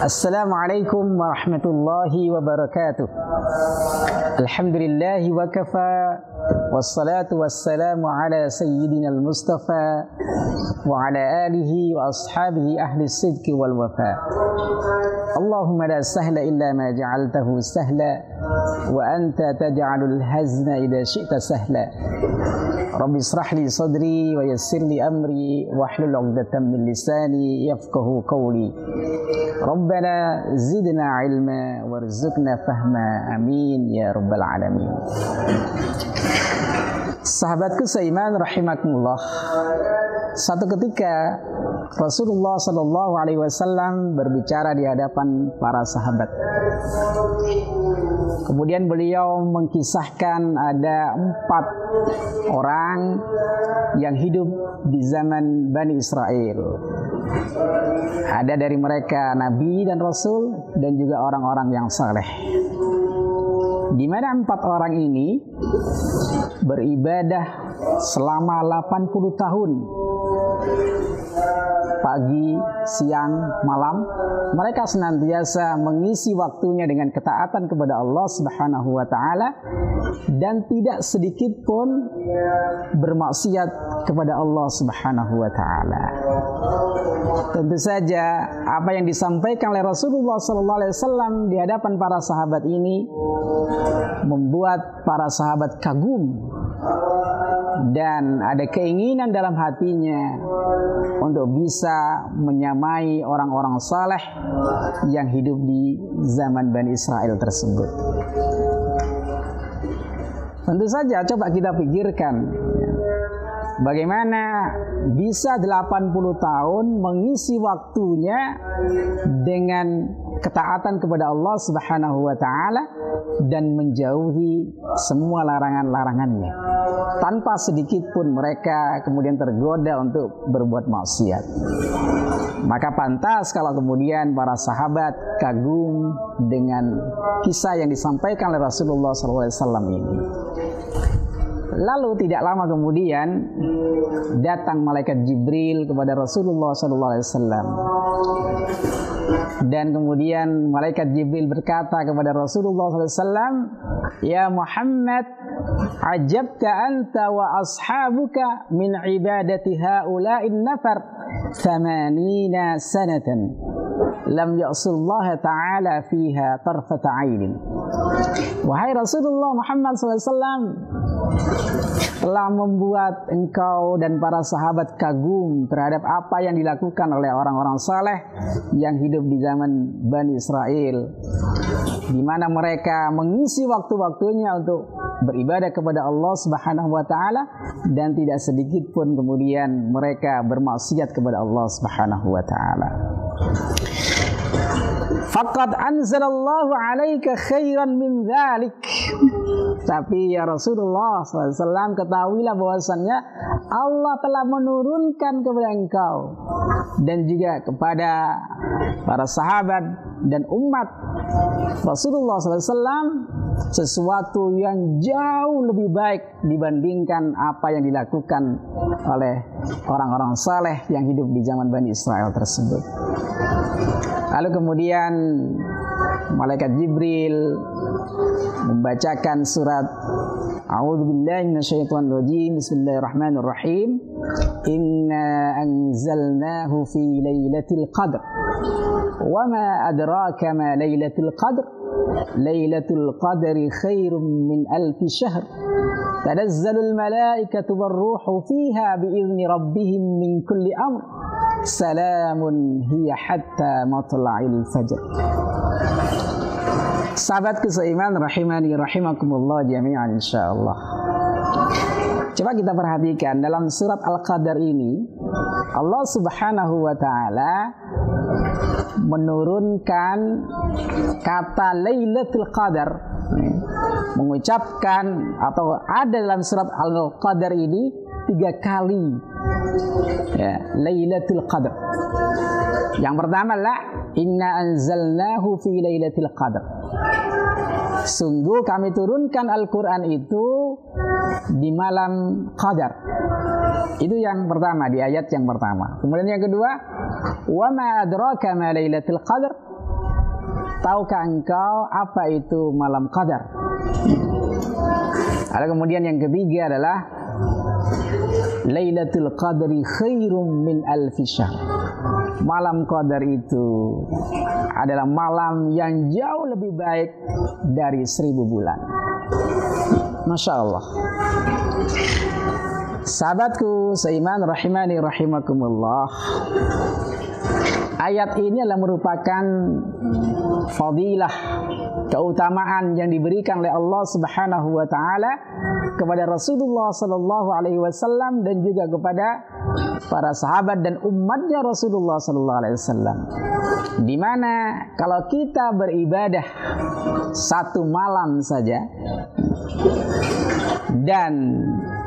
Assalamualaikum warahmatullahi wabarakatuh. Alhamdulillahi wa kafa, wassalatu wassalamu ala sayyidina al-mustafa wa ala alihi wa ashabihi ahli sidqi wal wafa. Allahumma la sahla illa ma ja'altahu sahla wa anta taj'alul hazna idha syi'ta sahla. Rabbi israh li sadri wa yassir li amri wahlul 'uqdatam min lisani yafqahu qawli. Rabbana zidna ilma warzuqna fahma, amin ya rabbal alamin. Sahabatku seiman rahimakumullah, satu ketika Rasulullah sallallahu alaihi wasallam berbicara di hadapan para sahabat. Kemudian beliau mengkisahkan ada 4 orang yang hidup di zaman Bani Israel. Ada dari mereka nabi dan rasul dan juga orang-orang yang saleh. Di mana 4 orang ini beribadah selama 80 tahun. Pagi, siang, malam, mereka senantiasa mengisi waktunya dengan ketaatan kepada Allah Subhanahu wa taala dan tidak sedikit pun bermaksiat kepada Allah Subhanahu wa taala. Tentu saja apa yang disampaikan oleh Rasulullah sallallahu alaihi wasallam di hadapan para sahabat ini membuat para sahabat kagum dan ada keinginan dalam hatinya untuk bisa menyamai orang-orang saleh yang hidup di zaman Bani Israel tersebut. Tentu saja coba kita pikirkan bagaimana bisa 80 tahun mengisi waktunya dengan ketaatan kepada Allah Subhanahu wa taala dan menjauhi semua larangan-larangannya tanpa sedikit pun mereka kemudian tergoda untuk berbuat maksiat. Maka pantas kalau kemudian para sahabat kagum dengan kisah yang disampaikan oleh Rasulullah SAW ini. Lalu tidak lama kemudian datang malaikat Jibril kepada Rasulullah SAW. Dan kemudian malaikat Jibril berkata kepada Rasulullah SAW, "Ya Muhammad, ajabta anta wa ashabuka min ibadati haula'in nafar 80 sanatan lam ya'sullaha ta'ala fiha tarfata 'ainin." Wahai Rasulullah Muhammad SAW, telah membuat engkau dan para sahabat kagum terhadap apa yang dilakukan oleh orang-orang saleh yang hidup di zaman Bani Israel, di mana mereka mengisi waktu-waktunya untuk beribadah kepada Allah Subhanahu wa taala dan tidak sedikit pun kemudian mereka bermaksiat kepada Allah Subhanahu wa taala. Faqad anzalallahu alaika khairan min dzalik. Tapi ya Rasulullah SAW, ketahuilah bahwasannya Allah telah menurunkan kepada engkau dan juga kepada para sahabat dan umat Rasulullah SAW sesuatu yang jauh lebih baik dibandingkan apa yang dilakukan oleh orang-orang saleh yang hidup di zaman Bani Israel tersebut. Lalu kemudian malaikat Jibril membacakan surat A'udzubillahi minasyaitonirrajim. Bismillahirrahmanirrahim. Inna anzalnahu fi lailatul qadr. Wa ma adraka ma lailatul qadr. Lailatul qadri khairum min alfi syahr. Tanazzalul malaikatu warruhu fiha bi'izni rabbihim min kulli amr. Salamun hiya hatta matla'il fajr. Sahabatku seiman rahimani rahimakumullah jami'an insyaallah. Coba kita perhatikan dalam surat Al-Qadar ini Allah Subhanahu wa taala menurunkan kata Lailatul Qadar, mengucapkan atau ada dalam surat Al-Qadar ini 3 kali ya, Lailatul Qadar. Yang pertama adalah inna anzalnahu fi Lailatul Qadar. Sungguh kami turunkan Al-Quran itu di malam Qadar. Itu yang pertama, di ayat yang pertama. Kemudian yang kedua, wa ma adraka ma Lailatul Qadar. tahukah engkau apa itu malam qadar? Lalu kemudian yang ketiga adalah Lailatul Qadri khairum min alfi syahr. Malam qadar itu adalah malam yang jauh lebih baik dari 1000 bulan. Masya Allah. Sahabatku seiman rahimani rahimakumullah, ayat ini adalah merupakan fadilah, keutamaan yang diberikan oleh Allah Subhanahu wa taala kepada Rasulullah sallallahu alaihi wasallam dan juga kepada para sahabat dan umatnya Rasulullah sallallahu alaihi wasallam. Di mana kalau kita beribadah satu malam saja dan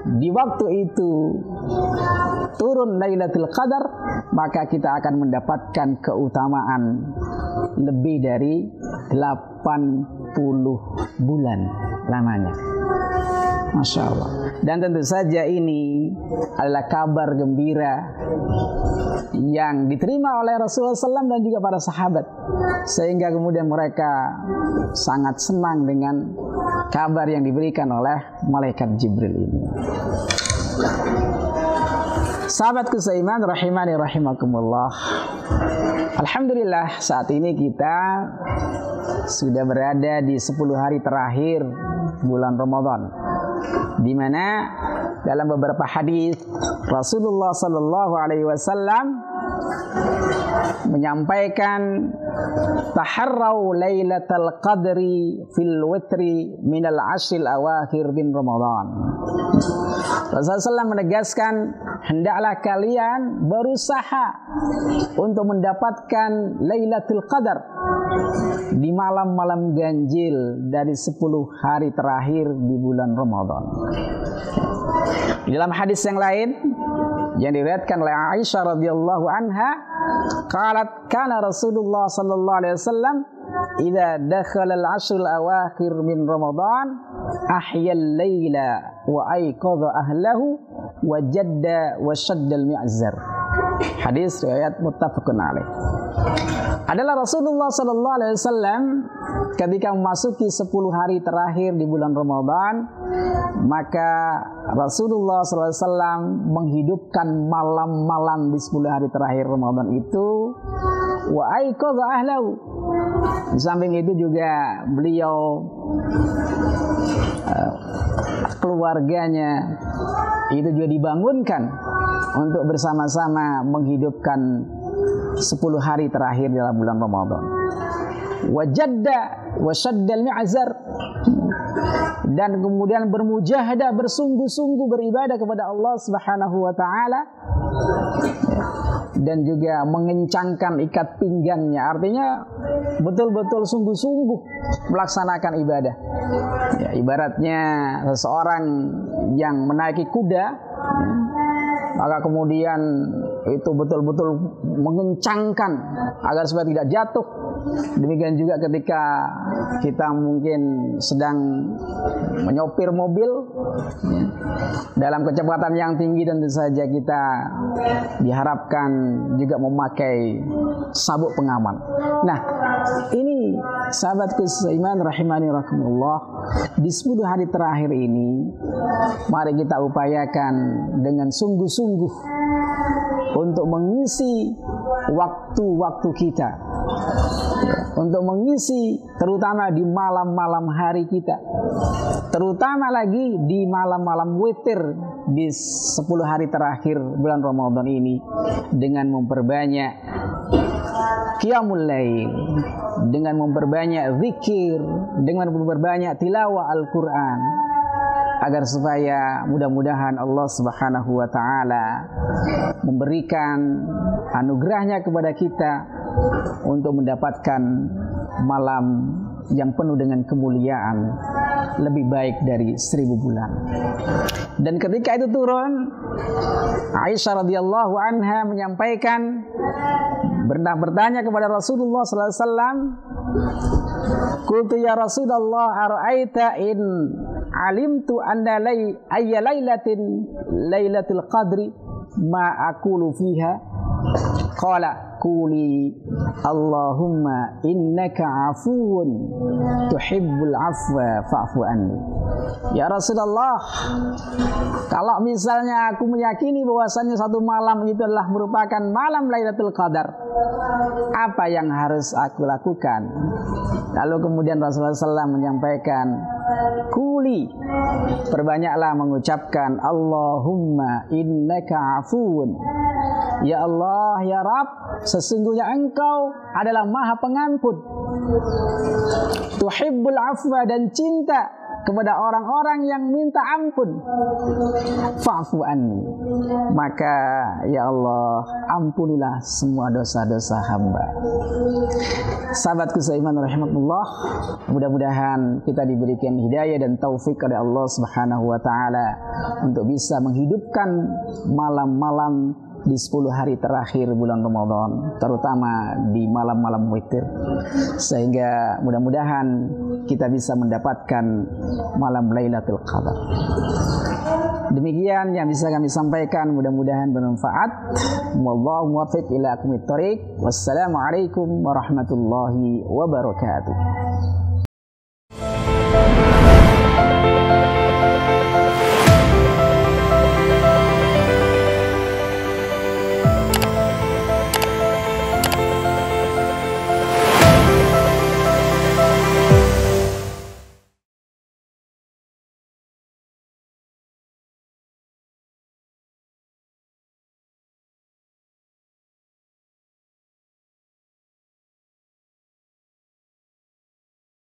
di waktu itu turun Lailatul Qadar, maka kita akan mendapatkan keutamaan lebih dari 80 bulan lamanya. Masya Allah. Dan tentu saja ini adalah kabar gembira yang diterima oleh Rasulullah SAW dan juga para sahabat, sehingga kemudian mereka sangat senang dengan kabar yang diberikan oleh malaikat Jibril ini. Sahabatku seiman rahimani rahimakumullah, alhamdulillah saat ini kita sudah berada di 10 hari terakhir bulan Ramadan, di mana dalam beberapa hadis Rasulullah sallallahu alaihi wasallam menyampaikan taharrau lailatul qadri fil witri minal ashril awakhir bin Ramadan. Rasulullah SAW menegaskan, hendaklah kalian berusaha untuk mendapatkan Lailatul Qadar di malam-malam ganjil dari 10 hari terakhir di bulan Ramadan. Di dalam hadis yang lain yang diriwayatkan oleh Aisyah radhiyallahu anha, qalat kana Rasulullah sallallahu alaihi wasallam idza dakhala al-ashr al-awakhir min Ramadan ahya al-laila wa ayqadha ahlahu wa jadda wa shadda al-mi'zar. Hadis riwayat muttafaqun alaih. Adalah Rasulullah sallallahu alaihi wasallam ketika memasuki 10 hari terakhir di bulan Ramadan, maka Rasulullah sallallahu alaihi wasallam menghidupkan malam-malam di 10 hari terakhir Ramadan itu, wa aiqadha ahlahu. Di samping itu juga beliau keluarganya itu juga dibangunkan untuk bersama-sama menghidupkan 10 hari terakhir dalam bulan Ramadan. Wajadda wasyaddal mi'zar, dan kemudian bermujahadah, bersungguh-sungguh beribadah kepada Allah Subhanahu wa taala, dan juga mengencangkan ikat pinggangnya, artinya betul-betul sungguh-sungguh melaksanakan ibadah. Ya, ibaratnya seseorang yang menaiki kuda, maka kemudian itu betul-betul mengencangkan agar supaya tidak jatuh. Demikian juga ketika kita mungkin sedang menyopir mobil dalam kecepatan yang tinggi, tentu saja kita diharapkan juga memakai sabuk pengaman. Nah, ini sahabatku seiman rahimani rahimakumullah, di 10 hari terakhir ini mari kita upayakan dengan sungguh-sungguh untuk mengisi waktu-waktu kita, untuk mengisi terutama di malam-malam hari kita, terutama lagi di malam-malam witir di 10 hari terakhir bulan Ramadan ini, dengan memperbanyak qiyamul lail, dengan memperbanyak zikir, dengan memperbanyak tilawah Al-Quran, agar supaya mudah-mudahan Allah Subhanahu wa taala memberikan anugerahnya kepada kita untuk mendapatkan malam yang penuh dengan kemuliaan lebih baik dari 1000 bulan. Dan ketika itu turun, Aisyah radhiyallahu anha menyampaikan, bertanya kepada Rasulullah sallallahu alaihi wasallam, qultu ya Rasulullah ara'aita in alimtu anna ayya lailatin lailatul qadri ma aqulu fiha. Qala quli Allahumma innaka afuwun tuhibbul afwa fa'fu anni. Ya Rasulullah, kalau misalnya aku meyakini bahwasannya satu malam itu adalah merupakan malam Lailatul Qadar, apa yang harus aku lakukan? Lalu kemudian Rasulullah SAW menyampaikan, Quli, perbanyaklah mengucapkan Allahumma innaka afuun. Ya Allah, ya Rabb, sesungguhnya Engkau adalah Maha Pengampun. Tuhibbul afwa, dan cinta kepada orang-orang yang minta ampun. Fa'fu anni, maka ya Allah, ampunilah semua dosa-dosa hamba. Sahabatku seiman rahimakumullah, mudah-mudahan kita diberikan hidayah dan taufik oleh Allah Subhanahu wa taala untuk bisa menghidupkan malam-malam di 10 hari terakhir bulan Ramadan, terutama di malam-malam witir, sehingga mudah-mudahan kita bisa mendapatkan malam Lailatul Qadar. Demikian yang bisa kami sampaikan, mudah-mudahan bermanfaat. Wallahu muwaffiq ila aqwamit thoriq. Wassalamualaikum warahmatullahi wabarakatuh.